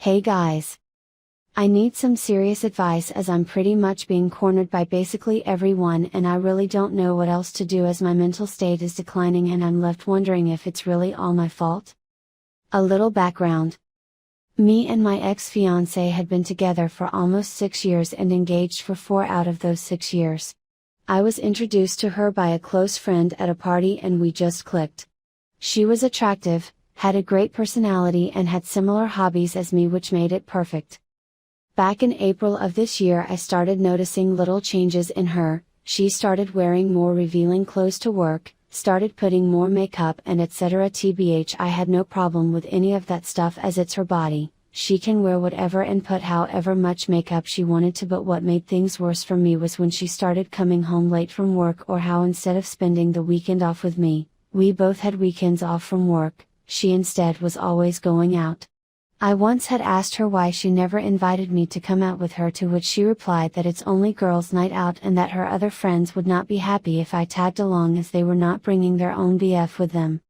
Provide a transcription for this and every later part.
Hey guys! I need some serious advice as I'm pretty much being cornered by basically everyone and I really don't know what else to do as my mental state is declining and I'm left wondering if it's really all my fault. A little background. Me and my ex-fiancé had been together for almost 6 years and engaged for 4 out of those 6 years. I was introduced to her by a close friend at a party and we just clicked. She was attractive, had a great personality and had similar hobbies as me, which made it perfect. Back in April of this year I started noticing little changes in her. She started wearing more revealing clothes to work, started putting more makeup and etc. TBH, I had no problem with any of that stuff as it's her body, she can wear whatever and put however much makeup she wanted to, but what made things worse for me was when she started coming home late from work, or how instead of spending the weekend off with me, we both had weekends off from work, she instead was always going out. I once had asked her why she never invited me to come out with her, to which she replied that it's only girls' night out and that her other friends would not be happy if I tagged along as they were not bringing their own BF with them.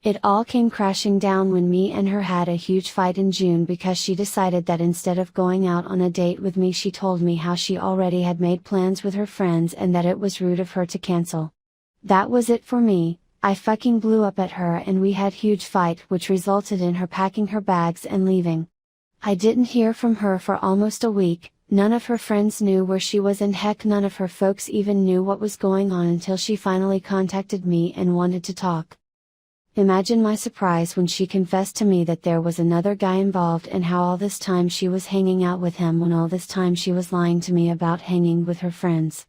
It all came crashing down when me and her had a huge fight in June because she decided that instead of going out on a date with me, she told me how she already had made plans with her friends and that it was rude of her to cancel. That was it for me. I fucking blew up at her and we had huge fight, which resulted in her packing her bags and leaving. I didn't hear from her for almost a week, none of her friends knew where she was and heck none of her folks even knew what was going on until she finally contacted me and wanted to talk. Imagine my surprise when she confessed to me that there was another guy involved and how all this time she was hanging out with him when all this time she was lying to me about hanging with her friends.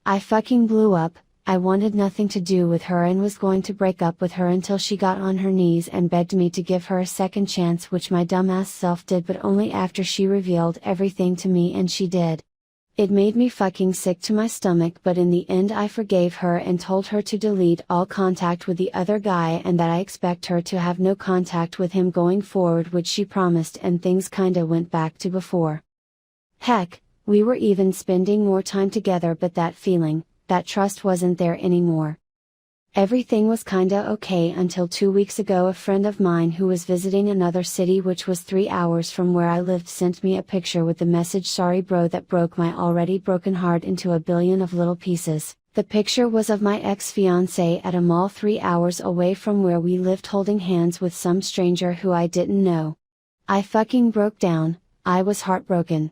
I fucking blew up. I wanted nothing to do with her and was going to break up with her until she got on her knees and begged me to give her a second chance, which my dumbass self did, but only after she revealed everything to me, and she did. It made me fucking sick to my stomach, but in the end I forgave her and told her to delete all contact with the other guy and that I expect her to have no contact with him going forward, which she promised, and things kinda went back to before. Heck, we were even spending more time together, but that feeling, that trust wasn't there anymore. Everything was kinda okay until 2 weeks ago a friend of mine who was visiting another city, which was 3 hours from where I lived, sent me a picture with the message, "Sorry bro, that broke my already broken heart into a billion of little pieces." The picture was of my ex-fiancé at a mall 3 hours away from where we lived, holding hands with some stranger who I didn't know. I fucking broke down. I was heartbroken.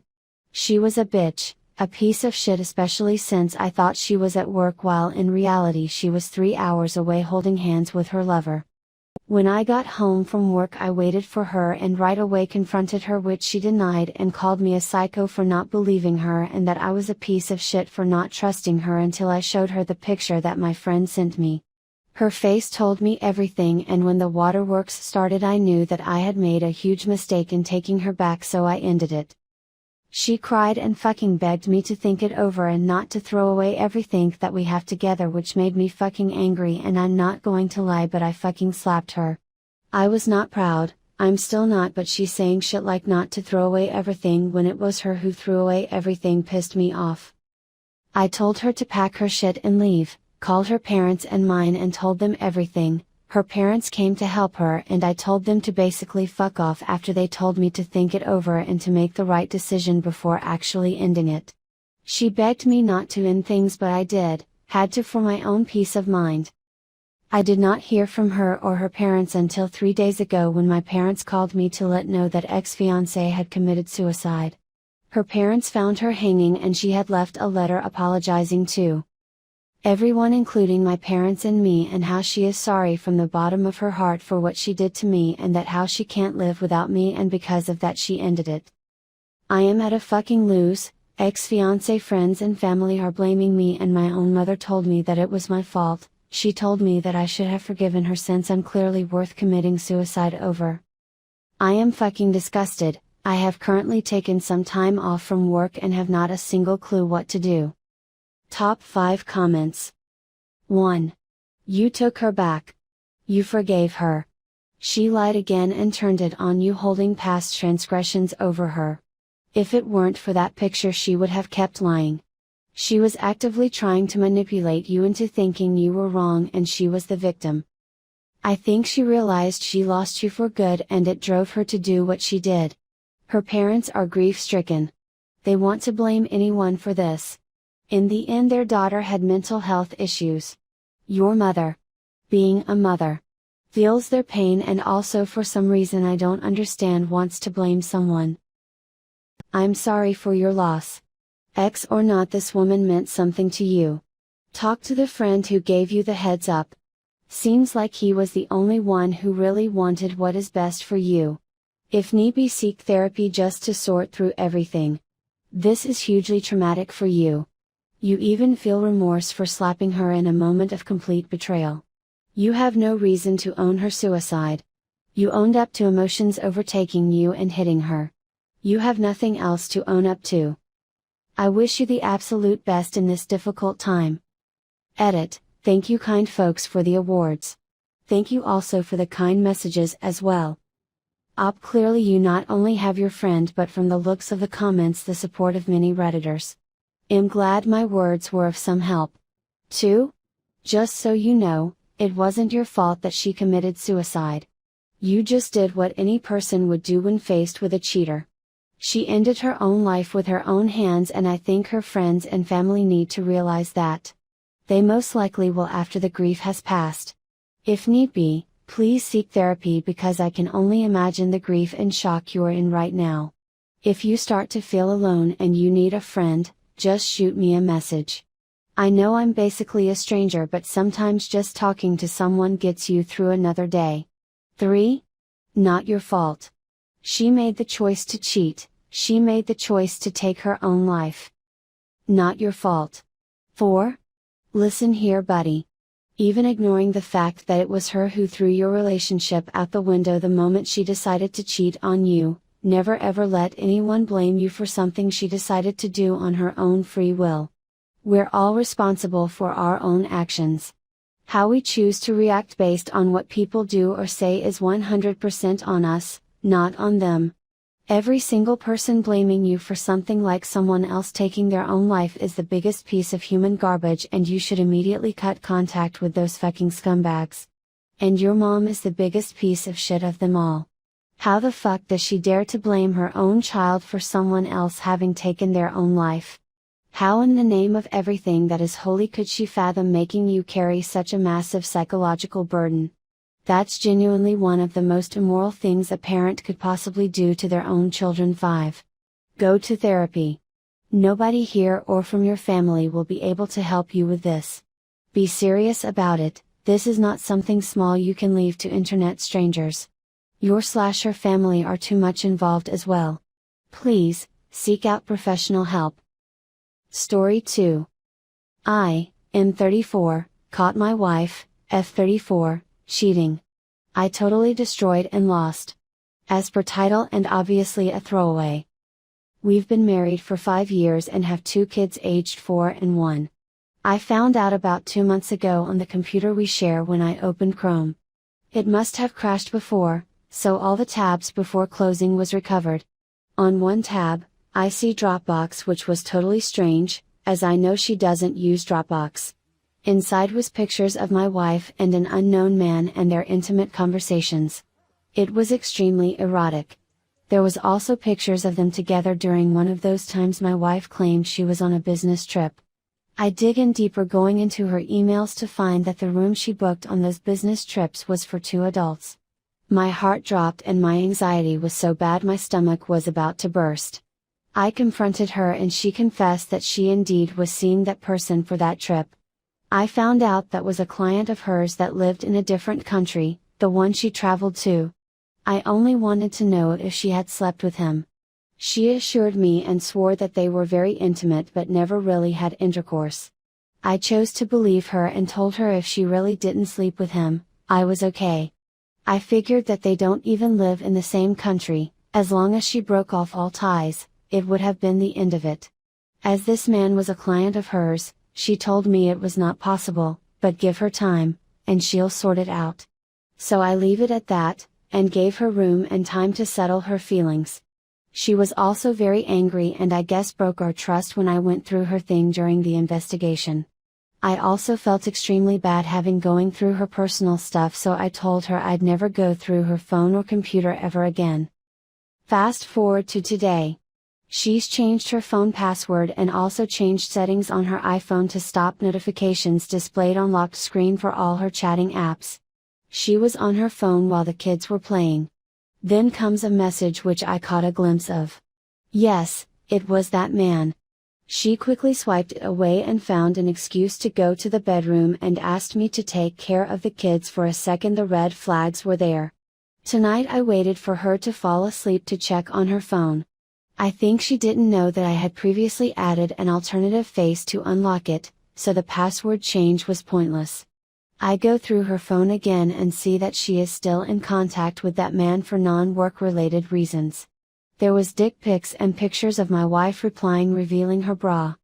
She was a bitch. A piece of shit, especially since I thought she was at work while in reality she was 3 hours away holding hands with her lover. When I got home from work I waited for her and right away confronted her, which she denied and called me a psycho for not believing her and that I was a piece of shit for not trusting her until I showed her the picture that my friend sent me. Her face told me everything, and when the waterworks started I knew that I had made a huge mistake in taking her back, so I ended it. She cried and fucking begged me to think it over and not to throw away everything that we have together, which made me fucking angry, and I'm not going to lie, but I fucking slapped her. I was not proud, I'm still not, but she saying shit like not to throw away everything when it was her who threw away everything pissed me off. I told her to pack her shit and leave, called her parents and mine and told them everything. Her parents came to help her and I told them to basically fuck off after they told me to think it over and to make the right decision before actually ending it. She begged me not to end things, but I did, had to, for my own peace of mind. I did not hear from her or her parents until 3 days ago when my parents called me to let know that ex-fiancé had committed suicide. Her parents found her hanging and she had left a letter apologizing to everyone, including my parents and me, and how she is sorry from the bottom of her heart for what she did to me and that how she can't live without me and because of that she ended it. I am at a fucking lose. Ex-fiancé friends and family are blaming me and my own mother told me that it was my fault. She told me that I should have forgiven her since I'm clearly worth committing suicide over. I am fucking disgusted. I have currently taken some time off from work and have not a single clue what to do. Top 5 comments. 1. You took her back. You forgave her. She lied again and turned it on you, holding past transgressions over her. If it weren't for that picture she would have kept lying. She was actively trying to manipulate you into thinking you were wrong and she was the victim. I think she realized she lost you for good and it drove her to do what she did. Her parents are grief-stricken. They want to blame anyone for this. In the end, their daughter had mental health issues. Your mother, being a mother, feels their pain and also for some reason I don't understand wants to blame someone. I'm sorry for your loss. Ex or not, this woman meant something to you. Talk to the friend who gave you the heads up. Seems like he was the only one who really wanted what is best for you. If need be, seek therapy just to sort through everything. This is hugely traumatic for you. You even feel remorse for slapping her in a moment of complete betrayal. You have no reason to own her suicide. You owned up to emotions overtaking you and hitting her. You have nothing else to own up to. I wish you the absolute best in this difficult time. Edit. Thank you, kind folks, for the awards. Thank you also for the kind messages as well. Clearly you not only have your friend but from the looks of the comments the support of many Redditors. Am glad my words were of some help. 2. Just so you know, it wasn't your fault that she committed suicide. You just did what any person would do when faced with a cheater. She ended her own life with her own hands, and I think her friends and family need to realize that. They most likely will after the grief has passed. If need be, please seek therapy because I can only imagine the grief and shock you're in right now. If you start to feel alone and you need a friend, just shoot me a message. I know I'm basically a stranger, but sometimes just talking to someone gets you through another day. 3. Not your fault. She made the choice to cheat, she made the choice to take her own life. Not your fault. 4. Listen here, buddy. Even ignoring the fact that it was her who threw your relationship out the window the moment she decided to cheat on you, never ever let anyone blame you for something she decided to do on her own free will. We're all responsible for our own actions. How we choose to react based on what people do or say is 100% on us, not on them. Every single person blaming you for something like someone else taking their own life is the biggest piece of human garbage, and you should immediately cut contact with those fucking scumbags. And your mom is the biggest piece of shit of them all. How the fuck does she dare to blame her own child for someone else having taken their own life? How in the name of everything that is holy could she fathom making you carry such a massive psychological burden? That's genuinely one of the most immoral things a parent could possibly do to their own children. 5. Go to therapy. Nobody here or from your family will be able to help you with this. Be serious about it. This is not something small you can leave to internet strangers. Your/her family are too much involved as well. Please, seek out professional help. Story 2. I, M34, caught my wife, F34, cheating. I totally destroyed and lost. As per title and obviously a throwaway. We've been married for 5 years and have 2 kids aged 4 and 1. I found out about 2 months ago on the computer we share when I opened Chrome. It must have crashed before, so all the tabs before closing was recovered. On one tab, I see Dropbox, which was totally strange, as I know she doesn't use Dropbox. Inside was pictures of my wife and an unknown man and their intimate conversations. It was extremely erotic. There was also pictures of them together during one of those times my wife claimed she was on a business trip. I dig in deeper, going into her emails to find that the room she booked on those business trips was for 2 adults. My heart dropped and my anxiety was so bad my stomach was about to burst. I confronted her and she confessed that she indeed was seeing that person for that trip. I found out that was a client of hers that lived in a different country, the one she traveled to. I only wanted to know if she had slept with him. She assured me and swore that they were very intimate but never really had intercourse. I chose to believe her and told her if she really didn't sleep with him, I was okay. I figured that they don't even live in the same country, as long as she broke off all ties, it would have been the end of it. As this man was a client of hers, she told me it was not possible, but give her time, and she'll sort it out. So I leave it at that, and gave her room and time to settle her feelings. She was also very angry and I guess broke our trust when I went through her thing during the investigation. I also felt extremely bad having going through her personal stuff, so I told her I'd never go through her phone or computer ever again. Fast forward to today. She's changed her phone password and also changed settings on her iPhone to stop notifications displayed on locked screen for all her chatting apps. She was on her phone while the kids were playing. Then comes a message which I caught a glimpse of. Yes, it was that man. She quickly swiped it away and found an excuse to go to the bedroom and asked me to take care of the kids for a second. The red flags were there. Tonight I waited for her to fall asleep to check on her phone. I think she didn't know that I had previously added an alternative face to unlock it, so the password change was pointless. I go through her phone again and see that she is still in contact with that man for non-work related reasons. There was dick pics and pictures of my wife replying revealing her bra.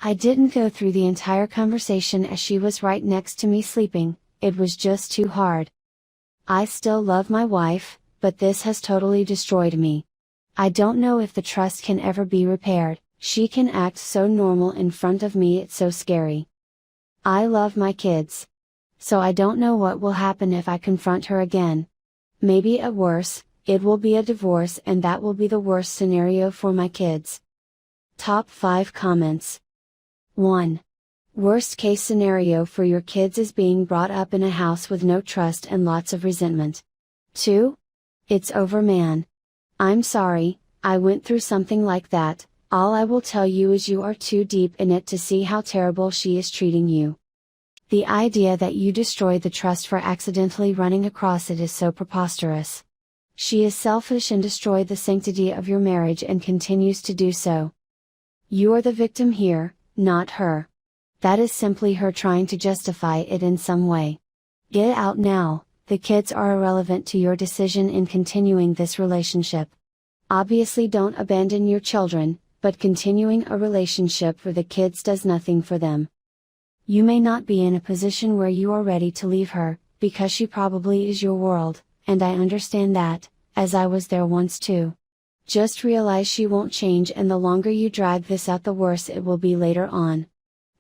I didn't go through the entire conversation as she was right next to me sleeping, it was just too hard. I still love my wife, but this has totally destroyed me. I don't know if the trust can ever be repaired. She can act so normal in front of me, it's so scary. I love my kids. So I don't know what will happen if I confront her again. Maybe at worst, it will be a divorce, and that will be the worst scenario for my kids. Top 5 comments. 1. Worst case scenario for your kids is being brought up in a house with no trust and lots of resentment. 2. It's over, man. I'm sorry, I went through something like that. All I will tell you is you are too deep in it to see how terrible she is treating you. The idea that you destroyed the trust for accidentally running across it is so preposterous. She is selfish and destroyed the sanctity of your marriage and continues to do so. You are the victim here, not her. That is simply her trying to justify it in some way. Get out now, the kids are irrelevant to your decision in continuing this relationship. Obviously don't abandon your children, but continuing a relationship for the kids does nothing for them. You may not be in a position where you are ready to leave her, because she probably is your world, and I understand that, as I was there once too. Just realize she won't change, and the longer you drag this out the worse it will be later on.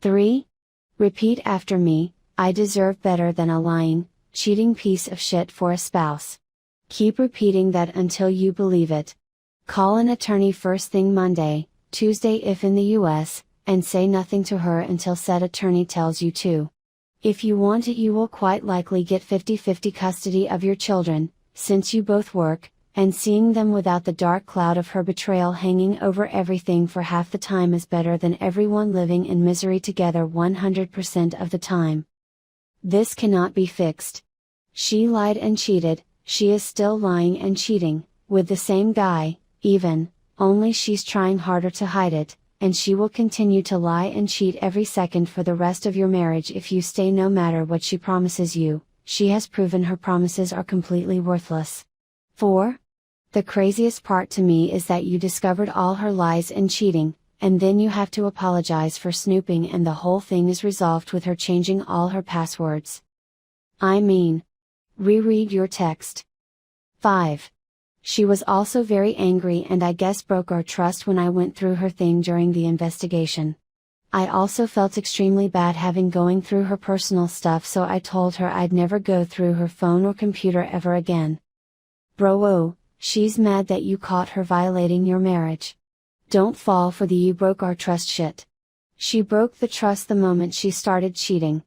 3. Repeat after me, I deserve better than a lying, cheating piece of shit for a spouse. Keep repeating that until you believe it. Call an attorney first thing Monday, Tuesday if in the US, and say nothing to her until said attorney tells you to. If you want it, you will quite likely get 50-50 custody of your children, since you both work, and seeing them without the dark cloud of her betrayal hanging over everything for half the time is better than everyone living in misery together 100% of the time. This cannot be fixed. She lied and cheated, she is still lying and cheating, with the same guy, only she's trying harder to hide it, and she will continue to lie and cheat every second for the rest of your marriage if you stay, no matter what she promises you. She has proven her promises are completely worthless. 4. The craziest part to me is that you discovered all her lies and cheating, and then you have to apologize for snooping, and the whole thing is resolved with her changing all her passwords. I mean, reread your text. 5. She was also very angry and I guess broke our trust when I went through her thing during the investigation. I also felt extremely bad having going through her personal stuff, so I told her I'd never go through her phone or computer ever again. Bro, she's mad that you caught her violating your marriage. Don't fall for the you broke our trust shit. She broke the trust the moment she started cheating.